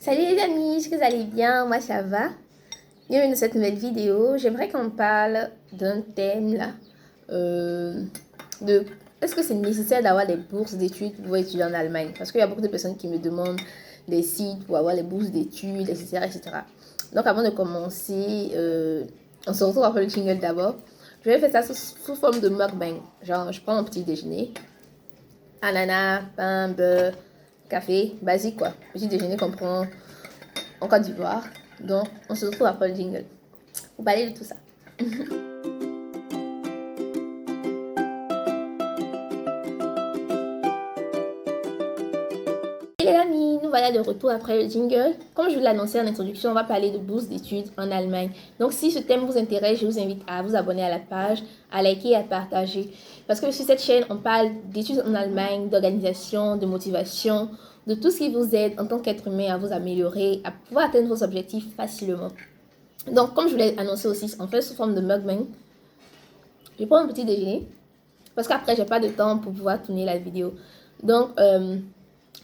Salut les amis, est-ce que vous allez bien? Moi ça va. Bienvenue dans cette nouvelle vidéo. J'aimerais qu'on parle d'un thème là. De est-ce que c'est nécessaire d'avoir des bourses d'études pour étudier en Allemagne? Parce qu'il y a beaucoup de personnes qui me demandent des sites pour avoir les bourses d'études, etc., etc. Donc avant de commencer, on se retrouve après le jingle d'abord. Je vais faire ça sous forme de mukbang. Genre, je prends mon petit déjeuner. Ananas, pain, beurre, café, basique quoi. Petit déjeuner qu'on prend en Côte d'Ivoire. Donc, on se retrouve après le jingle pour parler de tout ça. Et les amis, nous voilà de retour après le jingle. Comme je vous l'ai annoncé en introduction, on va parler de bourse d'études en Allemagne. Donc, si ce thème vous intéresse, je vous invite à vous abonner à la page, à liker et à partager. Parce que sur cette chaîne, on parle d'études en Allemagne, d'organisation, de motivation, de tout ce qui vous aide en tant qu'être humain à vous améliorer, à pouvoir atteindre vos objectifs facilement. Donc, comme je vous l'ai annoncé aussi, on fait sous forme de mukbang. Je prends un petit déjeuner parce qu'après, j'ai pas de temps pour pouvoir tourner la vidéo. Donc,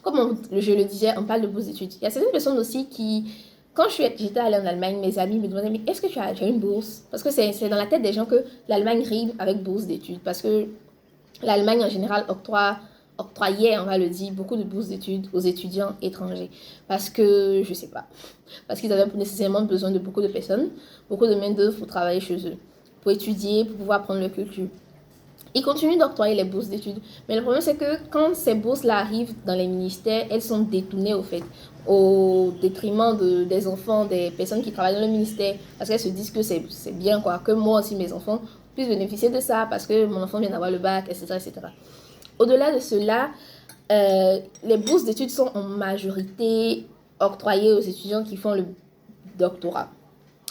comme je le disais, on parle de bourse d'études. Il y a certaines personnes aussi qui, quand j'étais allée en Allemagne, mes amis me demandaient, mais est-ce que tu as une bourse? Parce que c'est dans la tête des gens que l'Allemagne rime avec bourse d'études. Parce que l'Allemagne, en général, octroyait, on va le dire, beaucoup de bourses d'études aux étudiants étrangers. Parce que, je sais pas, parce qu'ils avaient nécessairement besoin de beaucoup de personnes, beaucoup de main-d'œuvre pour travailler chez eux, pour étudier, pour pouvoir apprendre leur culture. Ils continuent d'octroyer les bourses d'études. Mais le problème, c'est que quand ces bourses-là arrivent dans les ministères, elles sont détournées, au fait, au détriment des enfants, des personnes qui travaillent dans le ministère, parce qu'elles se disent que c'est bien, quoi, que moi aussi, mes enfants puissent bénéficier de ça, parce que mon enfant vient d'avoir le bac, etc., etc. Au-delà de cela, les bourses d'études sont en majorité octroyées aux étudiants qui font le doctorat.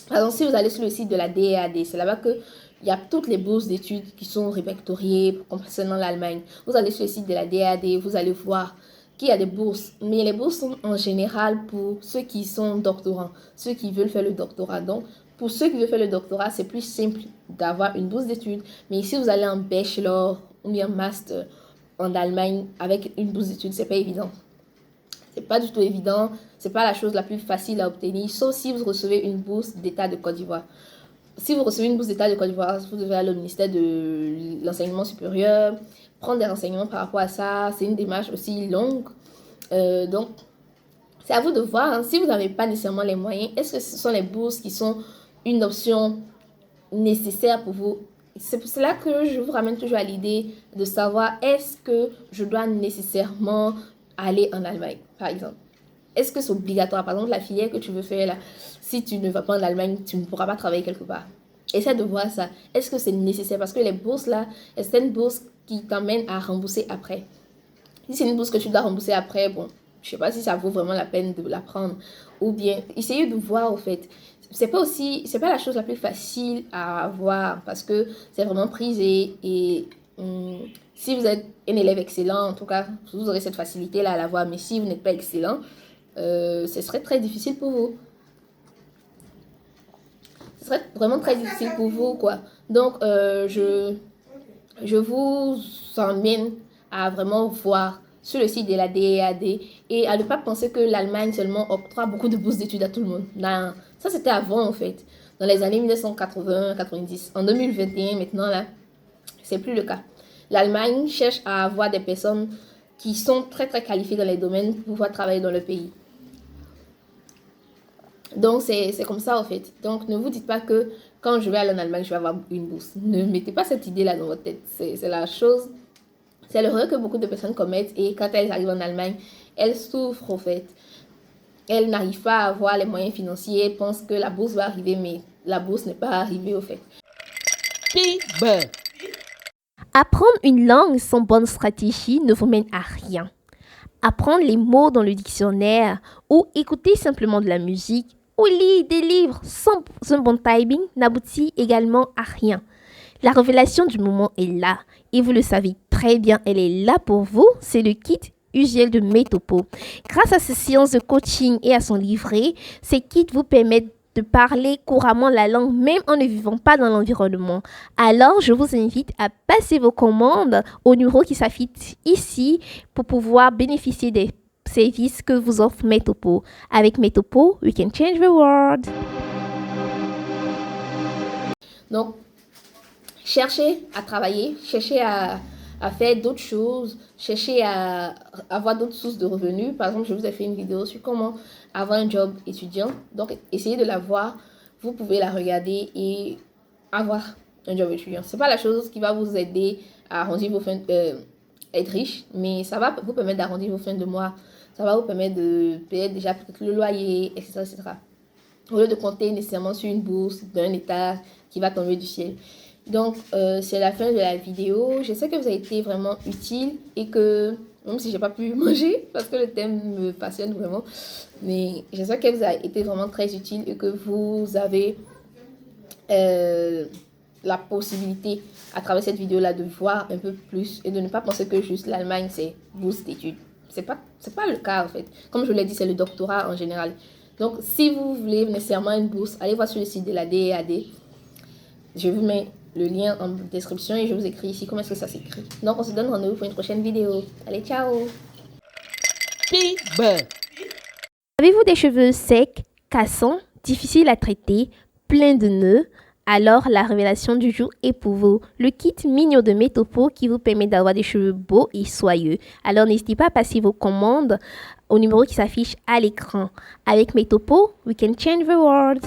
Par exemple, si vous allez sur le site de la DEAD, c'est là-bas qu'il y a toutes les bourses d'études qui sont répertoriées concernant l'Allemagne. Vous allez sur le site de la DEAD, vous allez voir qu'il y a des bourses. Mais les bourses sont en général pour ceux qui sont doctorants, ceux qui veulent faire le doctorat. Donc, pour ceux qui veulent faire le doctorat, c'est plus simple d'avoir une bourse d'études. Mais si vous allez en bachelor ou bien master en Allemagne avec une bourse d'études, c'est pas évident. C'est pas du tout évident, c'est pas la chose la plus facile à obtenir, sauf si vous recevez une bourse d'État de Côte d'Ivoire. Si vous recevez une bourse d'État de Côte d'Ivoire, vous devez aller au ministère de l'enseignement supérieur, prendre des renseignements par rapport à ça. C'est une démarche aussi longue. Donc, c'est à vous de voir. Hein. Si vous n'avez pas nécessairement les moyens, est-ce que ce sont les bourses qui sont une option nécessaire pour vous? C'est pour cela que je vous ramène toujours à l'idée de savoir est-ce que je dois nécessairement aller en Allemagne, par exemple. Est-ce que c'est obligatoire? Par exemple, la filière que tu veux faire là, si tu ne vas pas en Allemagne, tu ne pourras pas travailler quelque part. Essaie de voir ça. Est-ce que c'est nécessaire? Parce que les bourses là, c'est une bourse qui t'emmène à rembourser après. Si c'est une bourse que tu dois rembourser après, bon, je sais pas si ça vaut vraiment la peine de la prendre. Ou bien, essayez de voir au fait. C'est pas la chose la plus facile à avoir parce que c'est vraiment prisé et si vous êtes un élève excellent, en tout cas, vous aurez cette facilité-là à l'avoir. Mais si vous n'êtes pas excellent, ce serait très difficile pour vous. Ce serait vraiment très difficile pour vous, quoi. Donc, je vous emmène à vraiment voir sur le site de la DEAD et à ne pas penser que l'Allemagne seulement octroie beaucoup de bourses d'études à tout le monde. Non, ça c'était avant en fait, dans les années 1980-90. En 2021 maintenant là, c'est plus le cas. L'Allemagne cherche à avoir des personnes qui sont très très qualifiées dans les domaines pour pouvoir travailler dans le pays. Donc c'est comme ça en fait. Donc ne vous dites pas que quand je vais aller en Allemagne, je vais avoir une bourse. Ne mettez pas cette idée là dans votre tête. C'est la chose, c'est l'erreur que beaucoup de personnes commettent et quand elles arrivent en Allemagne, elles souffrent en fait. Elles n'arrivent pas à avoir les moyens financiers, pensent que la bourse va arriver, mais la bourse n'est pas arrivée au fait. Apprendre une langue sans bonne stratégie ne vous mène à rien. Apprendre les mots dans le dictionnaire ou écouter simplement de la musique ou lire des livres sans un bon timing n'aboutit également à rien. La révélation du moment est là et vous le savez très bien, elle est là pour vous, c'est le kit UGL de Metopo. Grâce à ces séances de coaching et à son livret, ces kits vous permettent de parler couramment la langue même en ne vivant pas dans l'environnement. Alors, je vous invite à passer vos commandes au numéro qui s'affiche ici pour pouvoir bénéficier des service que vous offre Metopo. Avec Metopo, we can change the world. Donc, cherchez à travailler, cherchez à faire d'autres choses, cherchez à avoir d'autres sources de revenus. Par exemple, je vous ai fait une vidéo sur comment avoir un job étudiant. Donc, essayez de la voir. Vous pouvez la regarder et avoir un job étudiant. C'est pas la chose qui va vous aider à arrondir vos fins, être riche, mais ça va vous permettre d'arrondir vos fins de mois. Ça va vous permettre de payer déjà peut-être le loyer, etc., etc. Au lieu de compter nécessairement sur une bourse d'un état qui va tomber du ciel. Donc, c'est la fin de la vidéo. Je sais que vous avez été vraiment utile et que, même si j'ai pas pu manger, parce que le thème me passionne vraiment, mais j'espère que vous avez été vraiment très utile et que vous avez la possibilité, à travers cette vidéo-là, de voir un peu plus et de ne pas penser que juste l'Allemagne, c'est bourse d'études. C'est pas le cas, en fait. Comme je l'ai dit, c'est le doctorat en général. Donc, si vous voulez nécessairement une bourse, allez voir sur le site de la DEAD. Je vous mets le lien en description et je vous écris ici comment est-ce que ça s'écrit. Donc, on se donne rendez-vous pour une prochaine vidéo. Allez, ciao! Avez-vous des cheveux secs, cassants, difficiles à traiter, pleins de nœuds? Alors, la révélation du jour est pour vous. Le kit mignon de Metopo qui vous permet d'avoir des cheveux beaux et soyeux. Alors, n'hésitez pas à passer vos commandes au numéro qui s'affiche à l'écran. Avec Metopo, we can change the world.